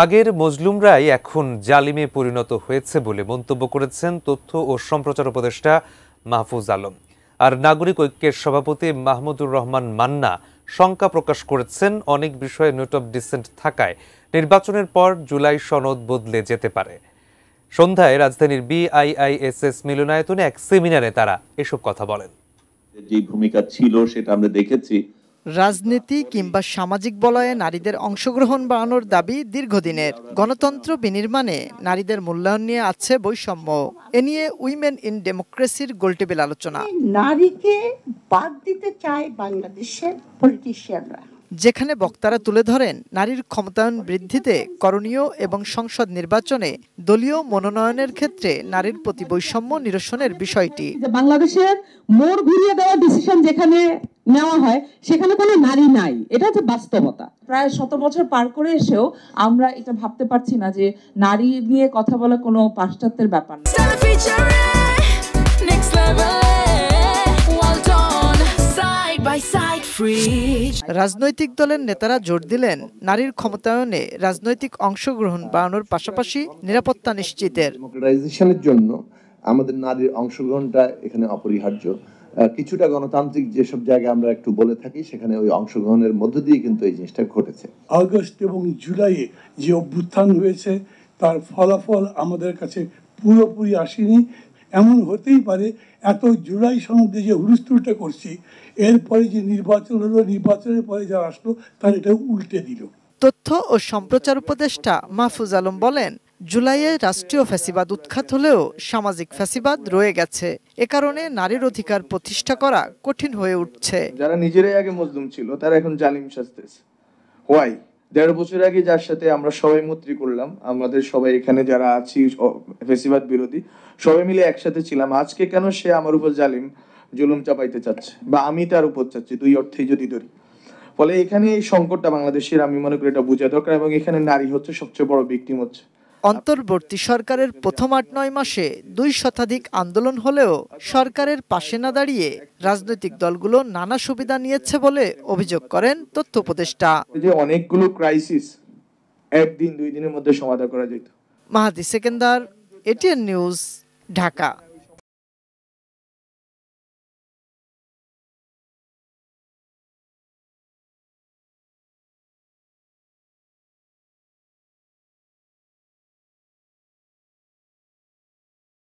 আগের মজলুমরাই এখন জালিমে পরিণত হয়েছে বলে মন্তব্য করেছেন তথ্য ও সম্প্রচার উপদেষ্টা মাহফুজ আলম। আর নাগরিক ঐক্যের সভাপতি মাহমুদুর রহমান মান্না শঙ্কা প্রকাশ করেছেন, অনেক বিষয়ে নোট অফ ডিসেন্ট থাকায় নির্বাচনের পর জুলাই সনদ বদলে যেতে পারে। সন্ধ্যায় রাজধানীর বিআইআইএসএস মিলনায়তনে এক সেমিনারে তারা এসব কথা বলেন। যে ভূমিকা ছিল সেটা আমরা দেখেছি। রাজনীতি কিংবা সামাজিক বলয়ে নারীদের অংশগ্রহণ বাড়ানোর দাবি দীর্ঘদিনের। গণতন্ত্র বিনির্মাণে নারীদের মূল্যায়ন নিয়ে আছে বৈষম্য। এ নিয়ে উইমেন ইন ডেমোক্রেসির গোলটেবিল আলোচনা। নারীকে বাদ দিতে চায় বাংলাদেশের পলিটিশিয়ানরা, যেখানে বক্তারা তুলে ধরেন নারীর ক্ষমতায়ন বৃদ্ধিতে করণীয় এবং সংসদ নির্বাচনে দলীয় মনোনয়নের ক্ষেত্রে নারীর প্রতি বৈষম্য নিরসনের বিষয়টি। বাংলাদেশের মোড় ঘুরিয়ে দেওয়া ডিসিশন যেখানে নেওয়া হয় সেখানে কোনো নারী নাই, এটা হচ্ছে বাস্তবতা। প্রায় 100 বছর পার করে এসেও আমরা এটা ভাবতে পারছি না যে নারী নিয়ে কথা বলা কোনো পাশ্চাত্যের ব্যাপার না। রাজনৈতিক দলের নেতারা জোর দিলেন নারীর ক্ষমতায়নে রাজনৈতিক অংশগ্রহণ বাড়ানোর পাশাপাশি নিরাপত্তা নিশ্চিতের। ডেমোক্রেটাইজেশনের জন্য আমাদের নারীর অংশগ্রহণটা এখানে অপরিহার্য। কিছুটা গণতান্ত্রিক যেসব জায়গায় আমরা একটু বলে থাকি সেখানে ওই অংশগ্রহণের মধ্য দিয়ে কিন্তু এই জিনিসটা ঘটেছে। আগস্ট এবং জুলাইয়ে যে অভ্যুত্থান হয়েছে তার ফলাফল আমাদের কাছে পুরোপুরি আসেনি। এমন হতেই পারে এত জুলাই সনদে যে হুলস্থুলটা করছি, এরপরে যে নির্বাচন হলো, নির্বাচনের পরে যা আসলো তার এটা উল্টে দিল। তথ্য ও সম্প্রচার উপদেষ্টা মাহফুজ আলম বলেন, জুলাইয়ে রাষ্ট্রীয় ফ্যাসিবাদ উৎখাত হলেও সামাজিক ফ্যাসিবাদ রয়ে গেছে। এ কারণে নারীর অধিকার প্রতিষ্ঠা করা কঠিন হয়ে উঠছে। যারা নিজেরাই আগে মজলুম ছিল তারা এখন জালিম সাজতেছে। হোয়াই? 1.5 বছর আগে যার সাথে আমরা সবাই মৈত্রী করলাম, আমাদের সবাই এখানে যারা আছি ফ্যাসিবাদ বিরোধী সবাই মিলে একসাথে ছিলাম, আজকে কেন সে আমার উপর জালিম জুলুম চাপাইতে চাচ্ছে বা আমি তার উপর চাচ্ছি, দুই অর্থেই যদি ধরি। ফলে এখানে এই সংকটটা বাংলাদেশের, আমি মনে করি এটা বোঝা দরকার, এবং এখানে নারী হচ্ছে সবচেয়ে বড় ভিকটিম হচ্ছে। অন্তর্বর্তী সরকারের প্রথম 8-9 মাসে 2 শতাধিক আন্দোলন হলেও সরকারের পাশে না দাঁড়িয়ে রাজনৈতিক দলগুলো নানা সুবিধা নিয়েছে বলে অভিযোগ করেন তথ্য উপদেষ্টা। যে অনেকগুলো ক্রাইসিস একদিন 2 দিনের মধ্যে সমাধান করা যেত। মাহাদি সেকেন্দার, এটিএন নিউজ, ঢাকা।